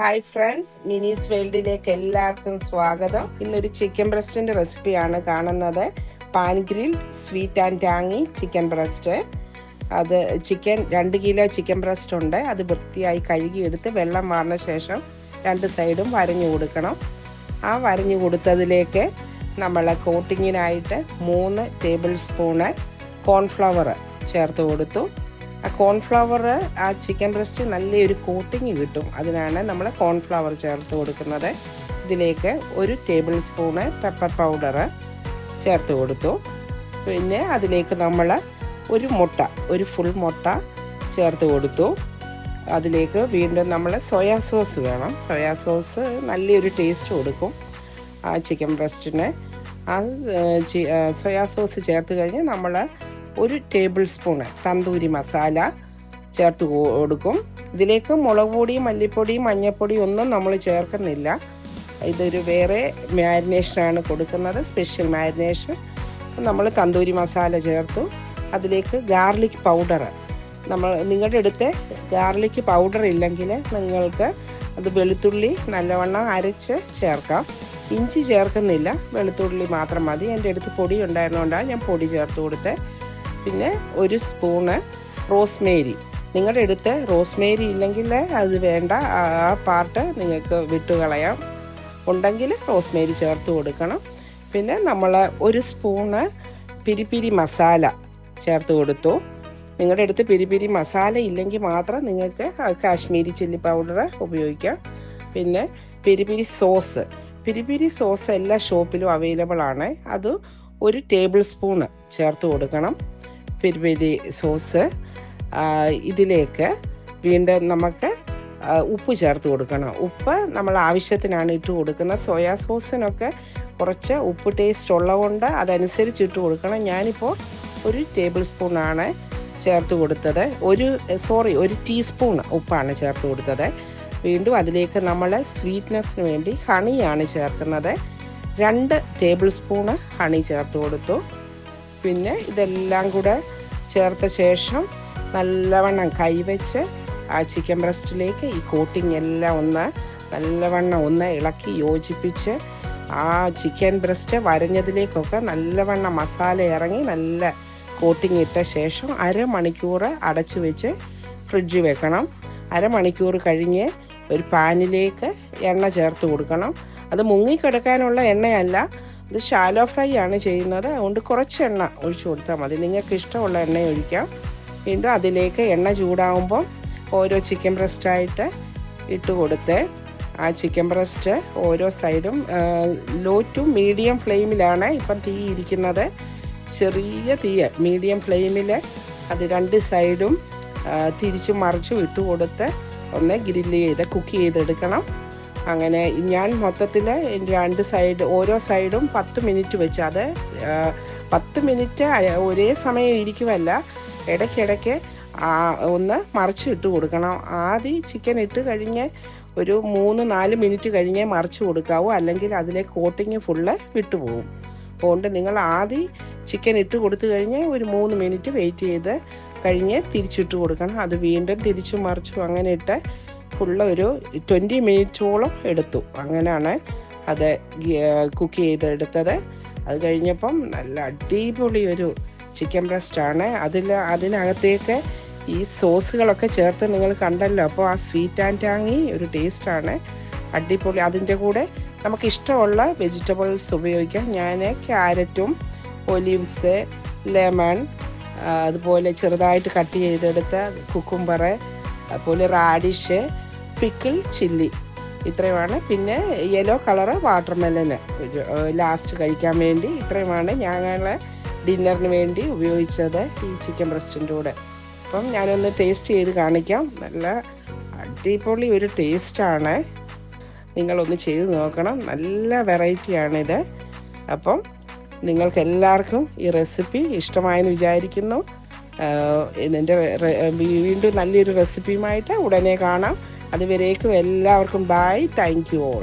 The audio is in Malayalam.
ഹായ് ഫ്രണ്ട്സ്, മിനീസ് വേൾഡിലേക്ക് എല്ലാവർക്കും സ്വാഗതം. ഇന്നൊരു ചിക്കൻ ബ്രസ്റ്റിൻ്റെ റെസിപ്പിയാണ് കാണുന്നത്. Pan grill sweet and tangy chicken breast. അത് 2 കിലോ ചിക്കൻ ബ്രസ്റ്റ് ഉണ്ട്. അത് വൃത്തിയായി കഴുകിയെടുത്ത് വെള്ളം മാറിന ശേഷം 2 സൈഡും വരഞ്ഞു കൊടുക്കണം. ആ വരഞ്ഞു കൊടുത്തതിലേക്ക് നമ്മൾ കോട്ടിങ്ങിനായിട്ട് 3 ടേബിൾ സ്പൂണ് കോൺഫ്ലവർ ചേർത്ത് കൊടുത്തു. ആ കോൺഫ്ലവർ ആ ചിക്കൻ ബ്രസ്റ്റ് നല്ലൊരു കോട്ടിങ് കിട്ടും. അതിനാണ് നമ്മൾ കോൺഫ്ലവർ ചേർത്ത് കൊടുക്കുന്നത്. ഇതിലേക്ക് 1 ടേബിൾ സ്പൂണ് പെപ്പർ പൗഡർ ചേർത്ത് കൊടുത്തു. പിന്നെ അതിലേക്ക് നമ്മൾ ഒരു ഫുൾ മുട്ട ചേർത്ത് കൊടുത്തു. അതിലേക്ക് വീണ്ടും നമ്മൾ സോയാ സോസ് വേണം. സോയാ സോസ് നല്ലൊരു ടേസ്റ്റ് കൊടുക്കും ആ ചിക്കൻ ബ്രസ്റ്റിന്. ആ സോയാ സോസ് ചേർത്ത് കഴിഞ്ഞ് നമ്മൾ 1 ടേബിൾ സ്പൂണ് തന്തൂരി മസാല ചേർത്ത് കൊടുക്കും. ഇതിലേക്ക് മുളക് പൊടിയും മല്ലിപ്പൊടിയും മഞ്ഞൾപ്പൊടിയും ഒന്നും നമ്മൾ ചേർക്കുന്നില്ല. ഇതൊരു വേറെ മാരിനേഷനാണ് കൊടുക്കുന്നത്, സ്പെഷ്യൽ മാരിനേഷൻ. നമ്മൾ തന്തൂരി മസാല ചേർത്തു. അതിലേക്ക് ഗാർലിക് പൗഡർ, നിങ്ങളുടെ അടുത്ത് ഗാർലിക് പൗഡർ ഇല്ലെങ്കിൽ നിങ്ങൾക്ക് അത് വെളുത്തുള്ളി നല്ലവണ്ണം അരച്ച് ചേർക്കാം. ഇഞ്ചി ചേർക്കുന്നില്ല, വെളുത്തുള്ളി മാത്രം മതി. എൻ്റെ അടുത്ത് പൊടി ഉണ്ടായിരുന്നുകൊണ്ടാണ് ഞാൻ പൊടി ചേർത്ത് കൊടുത്തത്. പിന്നെ 1 സ്പൂണ് റോസ്മേരി. നിങ്ങളുടെ അടുത്ത് റോസ്മേരി ഇല്ലെങ്കിൽ അത് വേണ്ട, ആ പാർട്ട് നിങ്ങൾക്ക് വിട്ടുകളയാം. ഉണ്ടെങ്കിൽ റോസ്മേരി ചേർത്ത് കൊടുക്കണം. പിന്നെ നമ്മൾ 1 സ്പൂണ് പിരിപിരി മസാല ചേർത്ത് കൊടുത്തു. നിങ്ങളുടെ അടുത്ത് പിരിപിരി മസാല ഇല്ലെങ്കിൽ മാത്രം നിങ്ങൾക്ക് കാശ്മീരി ചില്ലി പൗഡർ ഉപയോഗിക്കാം. പിന്നെ പിരിപിരി സോസ് എല്ലാ ഷോപ്പിലും അവൈലബിൾ ആണ്. അത് 1 ടേബിൾ സ്പൂണ് ചേർത്ത് കൊടുക്കണം. പിരിപിരി സോസ്. ഇതിലേക്ക് വീണ്ടും നമുക്ക് ഉപ്പ് ചേർത്ത് കൊടുക്കണം. ഉപ്പ് നമ്മൾ ആവശ്യത്തിനാണ് ഇട്ട് കൊടുക്കുന്നത്. സോയാ സോസിനൊക്കെ കുറച്ച് ഉപ്പ് ടേസ്റ്റ് ഉള്ളതുകൊണ്ട് അതനുസരിച്ച് ഇട്ട് കൊടുക്കണം. ഞാനിപ്പോൾ 1 ടേബിൾ സ്പൂണാണ് ചേർത്ത് കൊടുത്തത്. 1 ടീസ്പൂൺ ഉപ്പാണ് ചേർത്ത് കൊടുത്തത്. വീണ്ടും അതിലേക്ക് നമ്മൾ സ്വീറ്റ്നെസ്സിന് വേണ്ടി ഹണിയാണ് ചേർക്കുന്നത്. 2 ടേബിൾ സ്പൂണ് ഹണി ചേർത്ത് കൊടുത്തു. പിന്നെ ഇതെല്ലാം കൂടെ ചേർത്ത ശേഷം നല്ലവണ്ണം കൈവച്ച് ആ ചിക്കൻ ബ്രസ്റ്റിലേക്ക് ഈ കോട്ടിങ് എല്ലാം നല്ലവണ്ണം ഇളക്കി യോജിപ്പിച്ച് ആ ചിക്കൻ ബ്രസ്റ്റ് വരഞ്ഞതിലേക്കൊക്കെ നല്ലവണ്ണം മസാല ഇറങ്ങി നല്ല കോട്ടിങ് ഇട്ട ശേഷം അരമണിക്കൂർ അടച്ചു വെച്ച് ഫ്രിഡ്ജിൽ വെക്കണം. അരമണിക്കൂർ കഴിഞ്ഞ് ഒരു പാനിലേക്ക് എണ്ണ ചേർത്ത് കൊടുക്കണം. അത് മുങ്ങിക്കിടക്കാനുള്ള എണ്ണയല്ല, ഇത് ഷാലോ ഫ്രൈ ആണ് ചെയ്യുന്നത്. അതുകൊണ്ട് കുറച്ച് എണ്ണ ഒഴിച്ചു കൊടുത്താൽ മതി. നിങ്ങൾക്ക് ഇഷ്ടമുള്ള എണ്ണ ഒഴിക്കാം. വീണ്ടും അതിലേക്ക് എണ്ണ ചൂടാകുമ്പം ഓരോ ചിക്കൻ ബ്രസ്റ്റായിട്ട് ഇട്ട് കൊടുത്ത് ആ ചിക്കൻ ബ്രസ്റ്റ് ഓരോ സൈഡും ലോ ടു മീഡിയം ഫ്ലെയിമിലാണ് ഇപ്പം തീ ഇരിക്കുന്നത്. ചെറിയ മീഡിയം ഫ്ലെയിമിൽ അത് 2 സൈഡും തിരിച്ചും മറിച്ചും ഇട്ട് കൊടുത്ത് ഒന്ന് കുക്ക് ചെയ്തെടുക്കണം. അങ്ങനെ ഞാൻ മൊത്തത്തിൽ 2 സൈഡ് ഓരോ സൈഡും 10 മിനിറ്റ് വെച്ച്, അത് 10 മിനിറ്റ് ഒരേ സമയം ഇരിക്കുമല്ല, ഇടയ്ക്കിടയ്ക്ക് ഒന്ന് മറിച്ച് ഇട്ട് കൊടുക്കണം. ആദ്യം ചിക്കൻ ഇട്ട് കഴിഞ്ഞ് ഒരു 3-4 മിനിറ്റ് കഴിഞ്ഞേ മറിച്ച് കൊടുക്കാവൂ, അല്ലെങ്കിൽ അതിലെ കോട്ടിങ് ഫുള്ള് വിട്ടുപോകും. അതുകൊണ്ട് നിങ്ങൾ ആദ്യം ചിക്കൻ ഇട്ട് കൊടുത്തു കഴിഞ്ഞ് ഒരു 3 മിനിറ്റ് വെയിറ്റ് ചെയ്ത് കഴിഞ്ഞ് തിരിച്ചിട്ട് കൊടുക്കണം. അത് വീണ്ടും തിരിച്ചു മറിച്ചു അങ്ങനെ ഇട്ട് ഫുള്ള് ഒരു 20 മിനിറ്റോളം എടുത്തു. അങ്ങനെയാണ് അത് കുക്ക് ചെയ്തെടുത്തത്. അത് കഴിഞ്ഞപ്പം നല്ല അടിപൊളി ഒരു ചിക്കൻ ബ്രസ്റ്റാണ്. അതിനകത്തേക്ക് ഈ സോസുകളൊക്കെ ചേർത്ത് നിങ്ങൾ കണ്ടല്ലോ. അപ്പോൾ ആ സ്വീറ്റ് ആൻഡ് ടാങ്ങി ഒരു ടേസ്റ്റാണ്, അടിപൊളി. അതിൻ്റെ കൂടെ നമുക്ക് ഇഷ്ടമുള്ള വെജിറ്റബിൾസ് ഉപയോഗിക്കാം. ഞാൻ ക്യാരറ്റും ഒലിവ്സ്, ലെമൺ, അതുപോലെ ചെറുതായിട്ട് കട്ട് ചെയ്തെടുത്ത കുക്കുംബർ, അതുപോലെ റാഡിഷ്, പിക്കിൾ ചില്ലി, ഇത്രയുമാണ്. പിന്നെ യെല്ലോ കളറ് വാട്ടർമെലന് ലാസ്റ്റ് കഴിക്കാൻ വേണ്ടി. ഇത്രയുമാണ് ഞങ്ങൾ ഡിന്നറിന് വേണ്ടി ഉപയോഗിച്ചത് ഈ ചിക്കൻ ബ്രസ്റ്റിൻ്റെ കൂടെ. അപ്പം ഞാനൊന്ന് ടേസ്റ്റ് ചെയ്ത് കാണിക്കാം. നല്ല അടിപൊളി ഒരു ടേസ്റ്റാണ്. നിങ്ങളൊന്ന് ചെയ്ത് നോക്കണം. നല്ല വെറൈറ്റിയാണിത്. അപ്പം നിങ്ങൾക്ക് എല്ലാവർക്കും ഈ റെസിപ്പി ഇഷ്ടമായെന്ന് വിചാരിക്കുന്നു. എൻ്റെ വീണ്ടും നല്ലൊരു റെസിപ്പിയുമായിട്ട് ഉടനെ കാണാം. അതുവരേക്കും എല്ലാവർക്കും ബൈ. Thank you all.